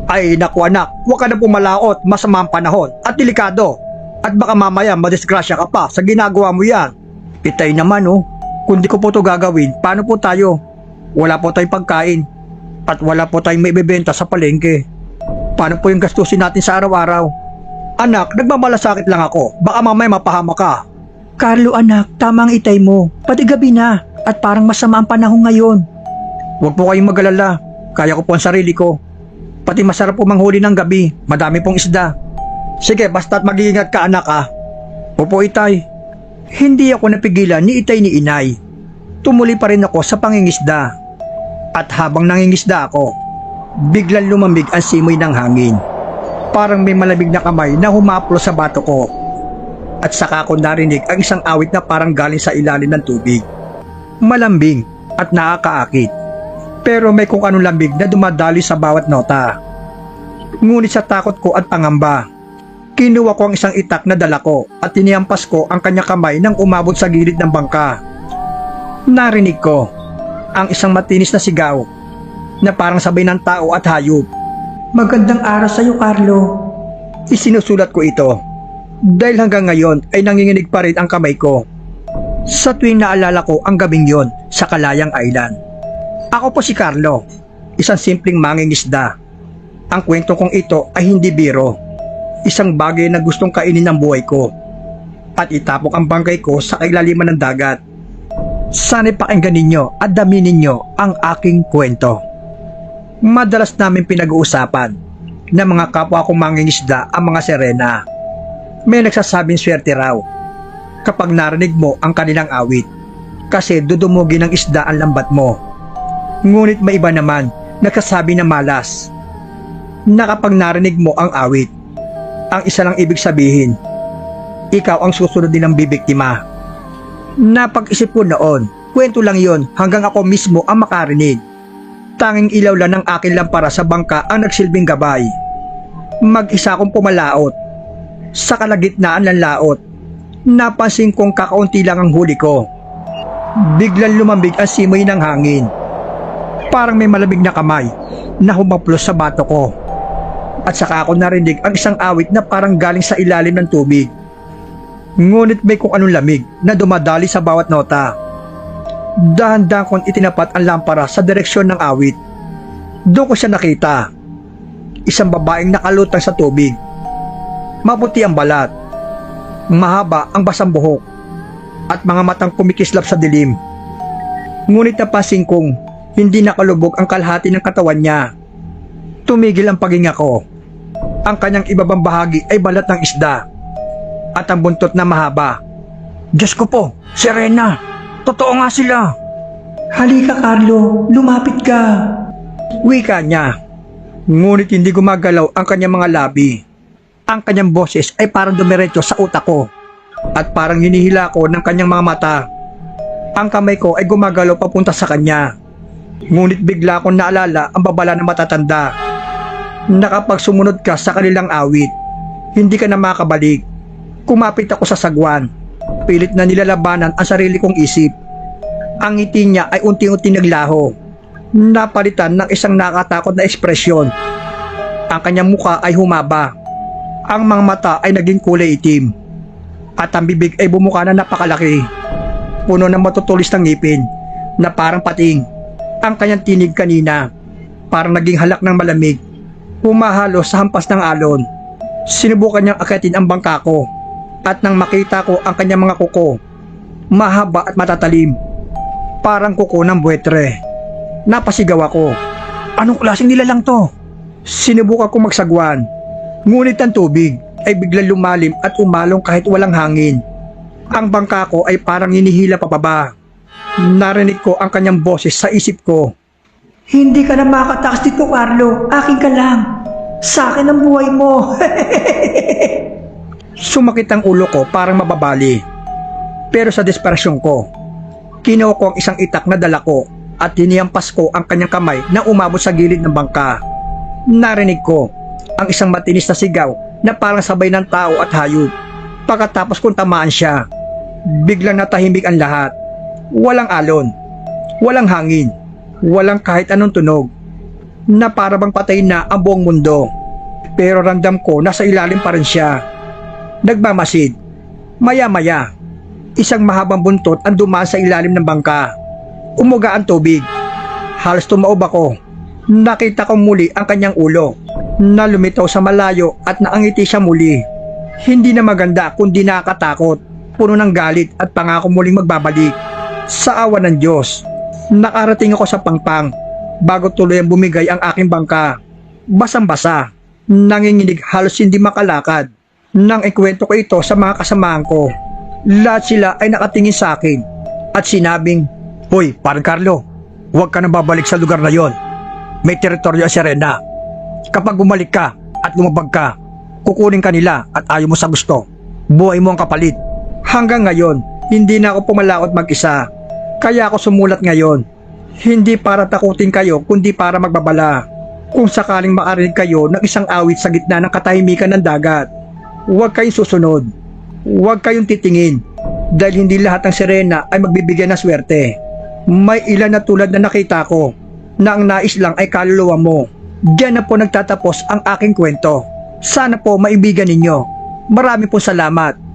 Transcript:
Ay naku anak, huwag ka na pumalaot, masama ang panahon at delikado. At baka mamaya madisgrasya ka pa sa ginagawa mo yan. Itay naman oh, kung di ko po to gagawin, paano po tayo? Wala po tayong pagkain at wala po tayong maibebenta sa palengke. Paano po yung gastusin natin sa araw-araw? Anak, nagmamalasakit lang ako, baka mamaya mapahama ka. Carlo anak, tama ang itay mo. Pati gabi na at parang masama ang panahon ngayon. Huwag po kayong mag-alala, kaya ko po ang sarili ko. Pati masarap po manghuli ng gabi, madami pong isda. Sige, basta't mag-iingat ka anak ah. Opo itay. Hindi ako napigilan ni itay ni inay. Tumuli pa rin ako sa pangingisda. At habang nangingisda ako, biglang lumamig ang simoy ng hangin. Parang may malamig na kamay na humaplo sa bato ko. At saka ko narinig ang isang awit na parang galing sa ilalim ng tubig. Malambing at nakakaakit. Pero may kung anong lambig na dumadali sa bawat nota. Ngunit sa takot ko at pangamba, kinuha ko ang isang itak na dala ko at tiniampas ko ang kanyang kamay nang umabot sa gilid ng bangka. Narinig ko ang isang matinis na sigaw na parang sabay ng tao at hayop. Magandang araw sa iyo, Carlo. Isinusulat ko ito dahil hanggang ngayon ay nanginginig pa rin ang kamay ko sa tuwing naalala ko ang gabing yon sa Kalayang Island. Ako po si Carlo, isang simpleng mangingisda. Ang kwento kong ito ay hindi biro. Isang bagay na gustong kainin ng buhay ko at itapok ang bangkay ko sa kailaliman ng dagat. Sana'y pakinggan ninyo at daminin ninyo ang aking kwento. Madalas namin pinag-uusapan na mga kapwa kong mangingisda ang mga sirena. May nagsasabing swerte raw kapag narinig mo ang kanilang awit kasi dudumugin ng isda ang lambat mo. Ngunit may iba naman nagsasabi na malas na kapag narinig mo ang awit, ang isa lang ibig sabihin, ikaw ang susunod din ng bibiktima. Napag-isip ko noon, kwento lang yon hanggang ako mismo ang makarinig. Tanging ilaw lang ng akin lampara sa bangka ang nagsilbing gabay. Mag-isa akong pumalaot. Sa kalagitnaan ng laot, napansin kong kakaunti lang ang huli ko. Biglang lumambig ang simoy ng hangin. Parang may malamig na kamay na humaplos sa bato ko. At saka ako narinig ang isang awit na parang galing sa ilalim ng tubig. Ngunit may kung anong lamig na dumadali sa bawat nota. Dahan-dahan kong itinapat ang lampara sa direksyon ng awit. Doon ko siya nakita. Isang babaeng nakalutang sa tubig. Maputi ang balat. Mahaba ang basang buhok. At mga matang kumikislap sa dilim. Ngunit napansin kong hindi nakalubog ang kalahati ng katawan niya. Tumigil ang paghinga ko. Ang kanyang ibabang bahagi ay balat ng isda. At ang buntot na mahaba. Diyos ko po, sirena! Totoo nga sila! Halika, Carlo. Lumapit ka. Wika niya. Ngunit hindi gumagalaw ang kanyang mga labi. Ang kanyang boses ay parang dumiretso sa utak ko. At parang hinihila ko ng kanyang mga mata. Ang kamay ko ay gumagalaw papunta sa kanya. Ngunit bigla kong naalala ang babala na matatanda na kapag sumunod ka sa kanilang awit, hindi ka na makabalik. Kumapit ako sa sagwan. Pilit na nilalabanan ang sarili kong isip. Ang ngiti niya ay unti-unti naglaho. Napalitan ng isang nakatakot na ekspresyon. Ang kanyang muka ay humaba. Ang mga mata ay naging kulay itim. At ang bibig ay bumuka na napakalaki. Puno ng matutulis ng ngipin na parang pating. Ang kanyang tinig kanina, parang naging halak ng malamig, humahalo sa hampas ng alon. Sinubukan niyang akitin ang bangka ko, at nang makita ko ang kanyang mga kuko, mahaba at matatalim, parang kuko ng buwetre. Napasigaw ako. Anong klaseng nilalang to? Sinubukan ko magsagwan, ngunit ang tubig ay biglang lumalim at umalong kahit walang hangin. Ang bangka ko ay parang hinihila pababa. Narinig ko ang kanyang boses sa isip ko. Hindi ka na makatakas dito, Carlo. Akin ka lang. Sa akin ang buhay mo. Sumakit ang ulo ko parang mababali. Pero sa desperasyon ko, kinuha ko ang isang itak na dala ko at hiniyampas ko ang kanyang kamay na umabot sa gilid ng bangka. Narinig ko ang isang matinis na sigaw na parang sabay ng tao at hayop. Pagkatapos kong tamaan siya, biglang natahimik ang lahat. Walang alon, walang hangin, walang kahit anong tunog. na para bang patay na ang buong mundo. Pero ramdam ko nasa ilalim pa rin siya. Nagmamasid. Maya-maya, isang mahabang buntot ang dumaan sa ilalim ng bangka. Umuga ang tubig. Halos tumaob ako. Nakita ko muli ang kanyang ulo na lumitaw sa malayo at naangiti siya muli. Hindi na maganda kundi nakakatakot, puno ng galit at pangako muling magbabalik. Sa awa ng Diyos, nakarating ako sa pangpang bago tuluyang bumigay ang aking bangka. Basang-basa, nanginginig halos hindi makalakad. Nang ikwento ko ito sa mga kasamahan ko, lahat sila ay nakatingin sa akin at sinabing, "Hoy, parang Carlo, huwag ka na babalik sa lugar na yon. May teritoryo ang Serena. Kapag bumalik ka at lumabag ka, kukunin ka nila at ayaw mo sa gusto. Buhay mo ang kapalit." Hanggang ngayon, hindi na ako pumalaot mag-isa. Kaya ako sumulat ngayon. Hindi para takutin kayo kundi para magbabala. Kung sakaling makarinig kayo ng isang awit sa gitna ng katahimikan ng dagat, huwag kayong susunod. Huwag kayong titingin dahil hindi lahat ng sirena ay magbibigay ng swerte. May ilan na tulad na nakita ko na ang nais lang ay kaluluwa mo. Diyan na po nagtatapos ang aking kwento. Sana po maibigan ninyo. Marami po salamat.